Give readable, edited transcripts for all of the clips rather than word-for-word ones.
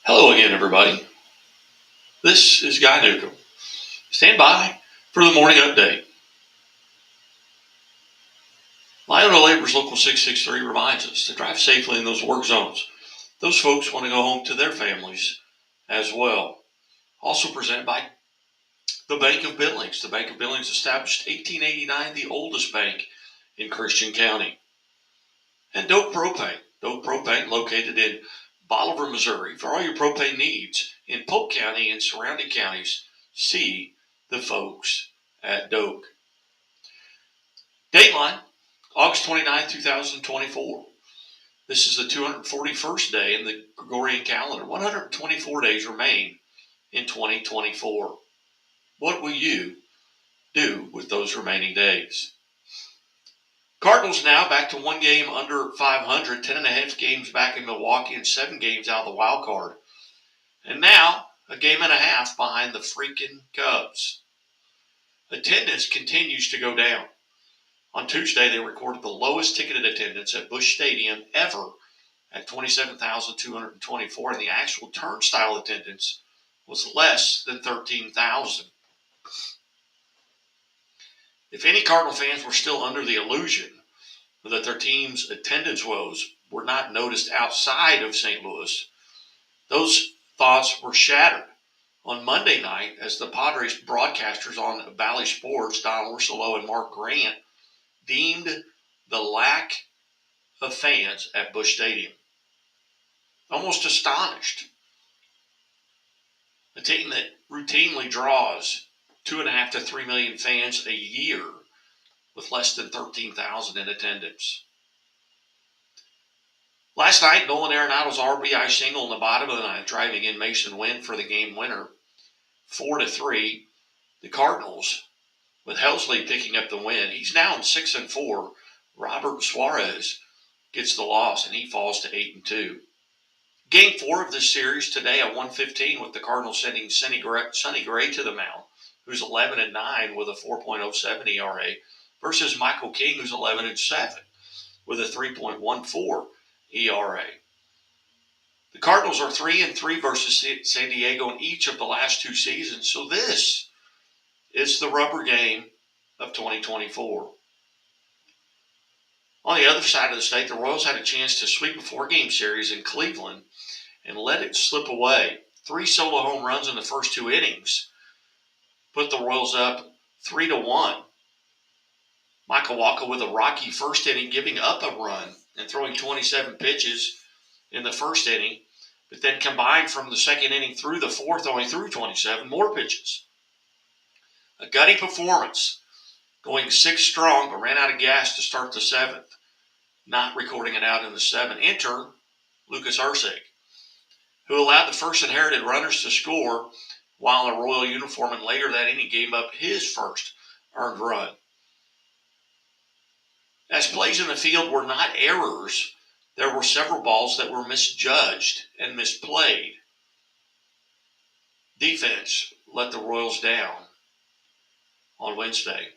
Hello again, everybody. This is Guy Newcomb. Stand by for the morning update. Iona Labor's Local 663 reminds us to drive safely in those work zones. Those folks want to go home to their families as well. Also presented by the Bank of Billings. The Bank of Billings established 1889, the oldest bank in Christian County. And Doak Propane. Doak Propane, located in Bolivar, Missouri, for all your propane needs in Polk County and surrounding counties. See the folks at Doak. Dateline, August 29, 2024. This is the 241st day in the Gregorian calendar. 124 days remain in 2024. What will you do with those remaining days? Cardinals now back to one game under 500, 10.5 games back in Milwaukee, and 7 games out of the wild card. And now a game and a half behind the freaking Cubs. Attendance continues to go down. On Tuesday, they recorded the lowest ticketed attendance at Busch Stadium ever at 27,224, and the actual turnstile attendance was less than 13,000. If any Cardinal fans were still under the illusion that their team's attendance woes were not noticed outside of St. Louis, those thoughts were shattered on Monday night as the Padres broadcasters on Bally Sports, Don Orsillo and Mark Grant, deemed the lack of fans at Busch Stadium almost astonished. A team that routinely draws 2.5 to 3 million fans a year with less than 13,000 in attendance. Last night, Nolan Arenado's RBI single in the bottom of the ninth, driving in Mason Wynn for the game winner, 4-3. The Cardinals, with Helsley picking up the win. He's now in 6-4. Robert Suarez gets the loss, and he falls to 8-2. Game 4 of this series today at 1:15, with the Cardinals sending Sonny Gray to the mound, who's 11-9 with a 4.07 ERA, versus Michael King, who's 11-7 with a 3.14 ERA. The Cardinals are 3-3 versus San Diego in each of the last 2 seasons, so this is the rubber game of 2024. On the other side of the state, the Royals had a chance to sweep a 4-game series in Cleveland and let it slip away. 3 solo home runs in the first 2 innings put the Royals up 3-1. Michael Wacha with a rocky first inning, giving up a run and throwing 27 pitches in the first inning, but then combined from the second inning through the fourth, only threw 27 more pitches. A gutty performance, going 6 strong, but ran out of gas to start the 7th. Not recording it out in the 7th. Enter Lucas Erceg, who allowed the first inherited runners to score while in a Royal uniform, and later that inning gave up his first earned run. As plays in the field were not errors, there were several balls that were misjudged and misplayed. Defense let the Royals down on Wednesday.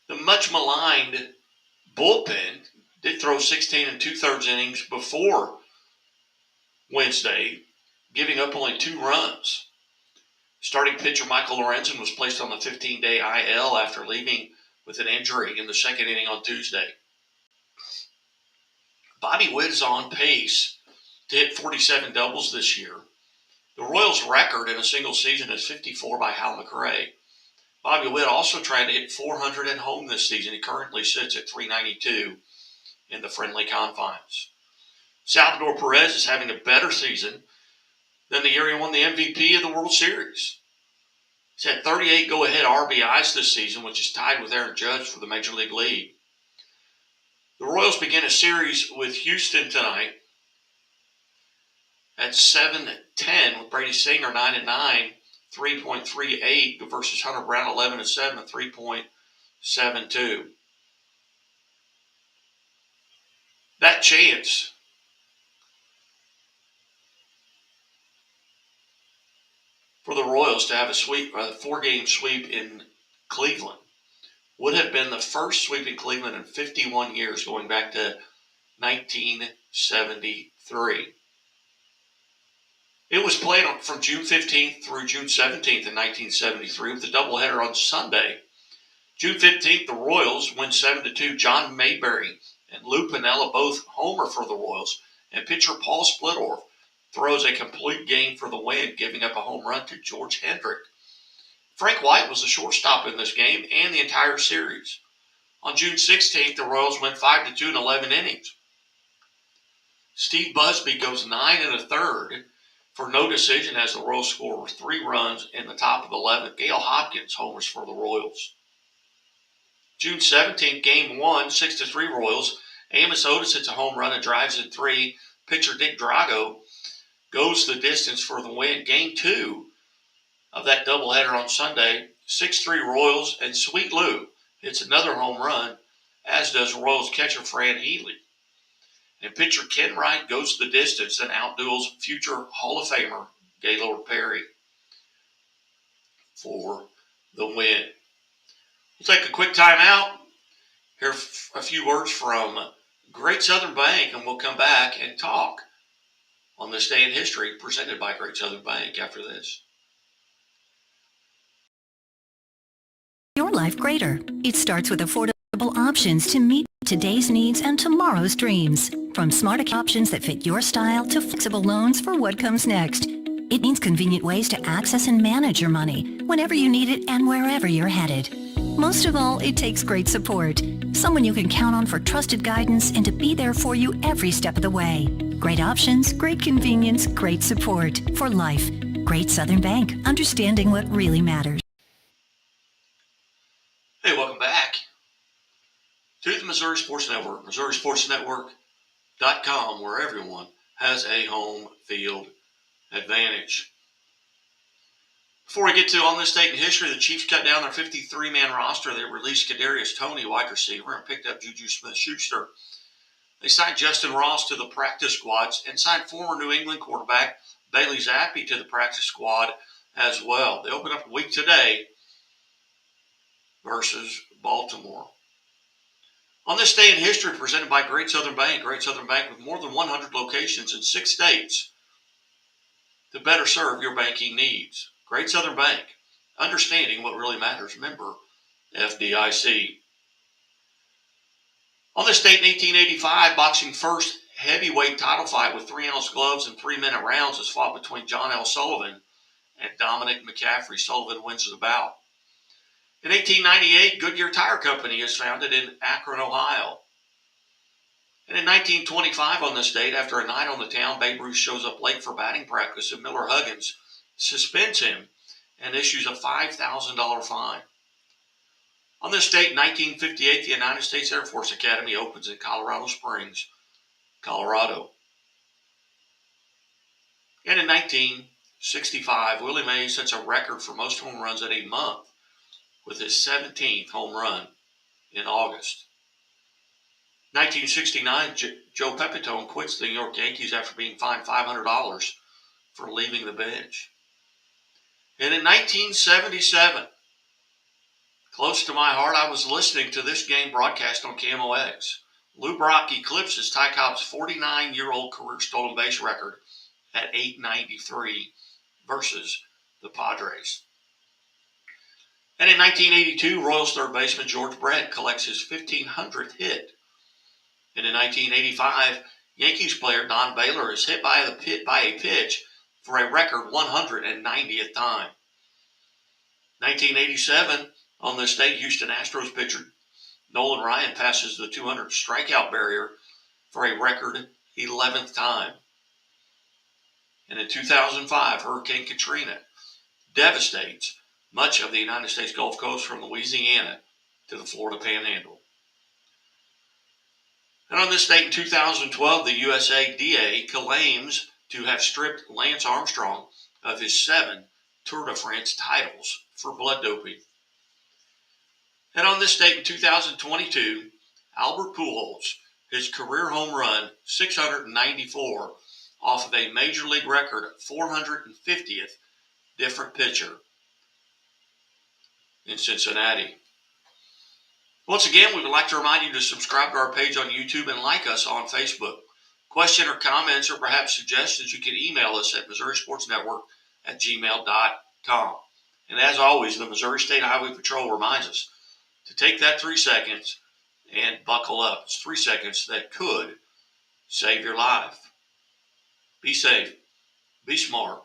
The much maligned bullpen did throw 16 2/3 innings before Wednesday, giving up only 2 runs. Starting pitcher Michael Lorenzen was placed on the 15-day IL after leaving with an injury in the second inning on Tuesday. Bobby Witt is on pace to hit 47 doubles this year. The Royals' record in a single season is 54 by Hal McRae. Bobby Witt also tried to hit 400 at home this season. He currently sits at 392 in the friendly confines. Salvador Perez is having a better season than the year he won the MVP of the World Series. He's had 38 go-ahead RBIs this season, which is tied with Aaron Judge for the Major League lead. The Royals begin a series with Houston tonight at 7:10 with Brady Singer 9-9, 3.38 versus Hunter Brown 11-7, 3.72. That chance for the Royals to have a 4-game sweep in Cleveland would have been the first sweep in Cleveland in 51 years, going back to 1973. It was played from June 15th through June 17th in 1973 with a doubleheader on Sunday. June 15th, the Royals win 7-2. John Mayberry and Lou Piniella both homer for the Royals, and pitcher Paul Splittorff throws a complete game for the win, giving up a home run to George Hendrick. Frank White was the shortstop in this game and the entire series. On June 16th, the Royals went 5-2 in 11 innings. Steve Busby goes 9 1/3 for no decision as the Royals score 3 runs in the top of the 11th. Gale Hopkins homers for the Royals. June 17th, Game 1, 6-3 Royals. Amos Otis hits a home run and drives in 3. Pitcher Dick Drago goes the distance for the win. Game 2 of that doubleheader on Sunday, 6-3 Royals, and Sweet Lou hits another home run, as does Royals catcher Fran Healy. And pitcher Ken Wright goes the distance and outduels future Hall of Famer Gaylord Perry for the win. We'll take a quick time out, hear a few words from Great Southern Bank, and we'll come back and talk on this day in history presented by Great Southern Bank after this. Your life greater. It starts with affordable options to meet today's needs and tomorrow's dreams. From smart options that fit your style to flexible loans for what comes next. It means convenient ways to access and manage your money whenever you need it and wherever you're headed. Most of all, it takes great support. Someone you can count on for trusted guidance and to be there for you every step of the way. Great options, great convenience, great support for life. Great Southern Bank, understanding what really matters. Hey, welcome back to the Missouri Sports Network, MissouriSportsNetwork.com, where everyone has a home field advantage. Before we get to On This Date in History, the Chiefs cut down their 53-man roster. They released Kadarius Toney, wide receiver, and picked up Juju Smith-Schuster. They signed Justin Ross to the practice squads and signed former New England quarterback Bailey Zappi to the practice squad as well. They open up a week today versus Baltimore. On This Day in History, presented by Great Southern Bank with more than 100 locations in 6 states to better serve your banking needs. Great Southern Bank, understanding what really matters. Member FDIC. On this date in 1885, boxing first heavyweight title fight with 3-ounce gloves and 3-minute rounds is fought between John L. Sullivan and Dominic McCaffrey. Sullivan wins the bout. In 1898, Goodyear Tire Company is founded in Akron, Ohio. And in 1925, on this date, after a night on the town, Babe Ruth shows up late for batting practice, and Miller Huggins suspends him and issues a $5,000 fine. On this date in 1958, the United States Air Force Academy opens in Colorado Springs, Colorado. And in 1965, Willie Mays sets a record for most home runs in a month with his 17th home run in August. 1969, Joe Pepitone quits the New York Yankees after being fined $500 for leaving the bench. And in 1977, close to my heart, I was listening to this game broadcast on KMOX. Lou Brock eclipses Ty Cobb's 49-year-old career stolen base record at 893 versus the Padres. And in 1982, Royals third baseman George Brett collects his 1,500th hit. And in 1985, Yankees player Don Baylor is hit by a pitch for a record 190th time. 1987, on this date, Houston Astros pitcher Nolan Ryan passes the 200 strikeout barrier for a record 11th time. And in 2005, Hurricane Katrina devastates much of the United States Gulf Coast from Louisiana to the Florida Panhandle. And on this date in 2012, the USADA claims to have stripped Lance Armstrong of his 7 Tour de France titles for blood doping. And on this date in 2022, Albert Pujols, his career home run, 694, off of a Major League record 450th different pitcher in Cincinnati. Once again, we would like to remind you to subscribe to our page on YouTube and like us on Facebook. question or comments or perhaps suggestions, you can email us at MissouriSportsNetwork@gmail.com. And as always, the Missouri State Highway Patrol reminds us to take that 3 seconds and buckle up. It's 3 seconds that could save your life. Be safe, be smart,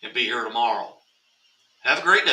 and be here tomorrow. Have a great day.